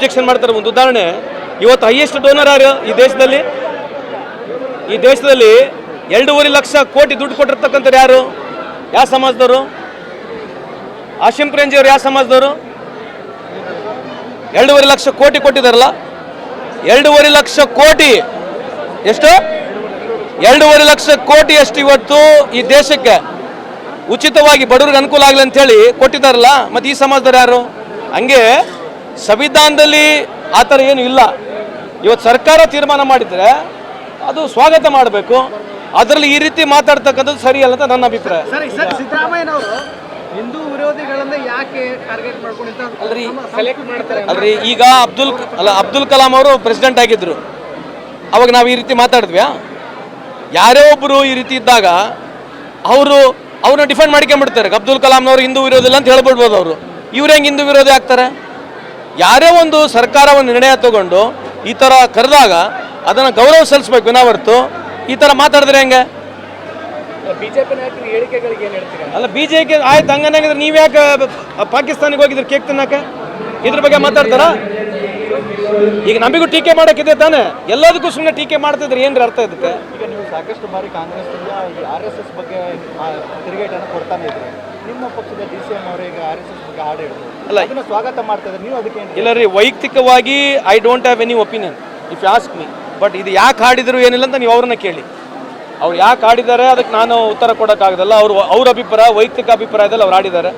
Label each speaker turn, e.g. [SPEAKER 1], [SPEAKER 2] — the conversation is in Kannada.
[SPEAKER 1] ಇಂಜೆಕ್ಷನ್ ಮಾಡ್ತಾರೆ. ಒಂದು ಉದಾಹರಣೆ, ಇವತ್ತು ಹೈಯೆಸ್ಟ್ ಡೋನರ್ ಯಾರು ಈ ದೇಶದಲ್ಲಿ? ಈ ದೇಶದಲ್ಲಿ 2.5 ಲಕ್ಷ ಕೋಟಿ ದುಡ್ಡು ಕೊಟ್ಟಿರ್ತಕ್ಕಂಥವ್ರು ಯಾರು? ಯಾವ ಸಮಾಜದವರು? ಆಶಿಂ ಪ್ರೇಂಜಿ ಅವರು ಯಾವ ಸಮಾಜದವರು? 2.5 ಲಕ್ಷ ಕೋಟಿ ಕೊಟ್ಟಿದ್ದಾರಲ್ಲ, 2.5 ಲಕ್ಷ ಕೋಟಿ ಎಷ್ಟು? 2.5 ಲಕ್ಷ ಕೋಟಿ ಎಷ್ಟು ಇವತ್ತು ಈ ದೇಶಕ್ಕೆ ಉಚಿತವಾಗಿ ಬಡವರಿಗೆ ಅನುಕೂಲ ಆಗಲಿ ಅಂತ ಹೇಳಿ ಕೊಟ್ಟಿದ್ದಾರಲ್ಲ. ಮತ್ತು ಈ ಸಮಾಜದವ್ರು ಯಾರು? ಹಂಗೆ ಸಂವಿಧಾನದಲ್ಲಿ ಆ ಥರ ಏನು ಇಲ್ಲ. ಇವತ್ತು ಸರ್ಕಾರ ತೀರ್ಮಾನ ಮಾಡಿದರೆ ಅದು ಸ್ವಾಗತ ಮಾಡಬೇಕು. ಅದರಲ್ಲಿ ಈ ರೀತಿ ಮಾತಾಡ್ತಕ್ಕಂಥದ್ದು ಸರಿಯಲ್ಲ ಅಂತ ನನ್ನ ಅಭಿಪ್ರಾಯ.
[SPEAKER 2] ಸಿದ್ದರಾಮಯ್ಯನವರು ಹಿಂದೂ ವಿರೋಧಿಗಳನ್ನ ಯಾಕೆ ಟಾರ್ಗೆಟ್ ಮಾಡ್ಕೊಂಡು
[SPEAKER 1] ಅಲ್ರಿ, ಈಗ ಅಬ್ದುಲ್ ಕಲಾಂ ಅವರು ಪ್ರೆಸಿಡೆಂಟ್ ಆಗಿದ್ರು, ಅವಾಗ ನಾವು ಈ ರೀತಿ ಮಾತಾಡಿದ್ವ್ಯಾ? ಯಾರೇ ಒಬ್ಬರು ಈ ರೀತಿ ಇದ್ದಾಗ ಅವ್ರನ್ನ ಡಿಫೆಂಡ್ ಮಾಡ್ಕೊಂಡ್ಬಿಡ್ತಾರೆ. ಅಬ್ದುಲ್ ಕಲಾಂನವರು ಹಿಂದೂ ವಿರೋಧಿ ಅಂತ ಹೇಳ್ಬಿಡ್ಬೋದು. ಅವರು ಇವ್ರು ಹೆಂಗೆ ಹಿಂದೂ ವಿರೋಧಿ ಆಗ್ತಾರೆ? ಯಾರೇ ಒಂದು ಸರ್ಕಾರ ಒಂದು ನಿರ್ಣಯ ತಗೊಂಡು ಈ ಥರ ಕರೆದಾಗ ಅದನ್ನು ಗೌರವ ಸಲ್ಲಿಸ್ಬೇಕು ವಿನಾ ಹೊರತು ಈ ಥರ ಮಾತಾಡಿದ್ರೆ ಹೆಂಗೆ?
[SPEAKER 2] ಬಿಜೆಪಿ ನಾಯಕರ ಹೇಳಿಕೆಗಳಿಗೆ ಏನು ಹೇಳ್ತೀರಾ?
[SPEAKER 1] ಅಲ್ಲ, ಬಿಜೆಪಿ ಆಯ್ತು ಹಂಗಂದ್ರೆ ನೀವು ಯಾಕೆ ಪಾಕಿಸ್ತಾನಿಗೆ ಹೋಗಿದ್ರು ಕೇಕ್ ತಿನ್ನಕ್ಕೆ? ಇದ್ರ ಬಗ್ಗೆ ಮಾತಾಡ್ತಾರ? ಈಗ ನಮಗೂ ಟೀಕೆ ಮಾಡೋಕ್ಕಿದೆ ತಾನೆ, ಎಲ್ಲದಕ್ಕೂ ಸುಮ್ಮನೆ ಟೀಕೆ ಮಾಡ್ತಿದ್ರೆ ಏನ್ರಿ ಅರ್ಥ ಇದಕ್ಕೆ?
[SPEAKER 2] ಈಗ ನೀವು ಸಾಕಷ್ಟು ಬಾರಿ ಕಾಂಗ್ರೆಸ್ನಿಂದ ಈ RSS ಬಗ್ಗೆ ತಿರುಗೇಟನ್ನು ಕೊಡ್ತಾನೆ ಇದ್ರೆ, ನಿಮ್ಮ ಪಕ್ಷದ DCM ಅವರು ಈಗ RSS ಬಗ್ಗೆ ಹಾಡು ಹೇಳಿದ್ರು, ಅಲ್ಲ ಅದನ್ನು ಸ್ವಾಗತ ಮಾಡ್ತಾ ಇದ್ದಾರೆ, ನೀವು ಅದಕ್ಕೆ
[SPEAKER 1] ಇಲ್ಲ ರೀ, ವೈಯಕ್ತಿಕವಾಗಿ I don't have any opinion if you ask me. But ಇದು ಯಾಕೆ ಹಾಡಿದ್ರು ಏನಿಲ್ಲ ಅಂತ ನೀವು ಅವ್ರನ್ನ ಕೇಳಿ. ಅವ್ರು ಯಾಕೆ ಹಾಡಿದ್ದಾರೆ ಅದಕ್ಕೆ ನಾನು ಉತ್ತರ ಕೊಡೋಕ್ಕಾಗದಲ್ಲ. ಅವ್ರ ಅಭಿಪ್ರಾಯ, ವೈಯಕ್ತಿಕ ಅಭಿಪ್ರಾಯದಲ್ಲಿ ಅವ್ರು ಹಾಡಿದ್ದಾರೆ.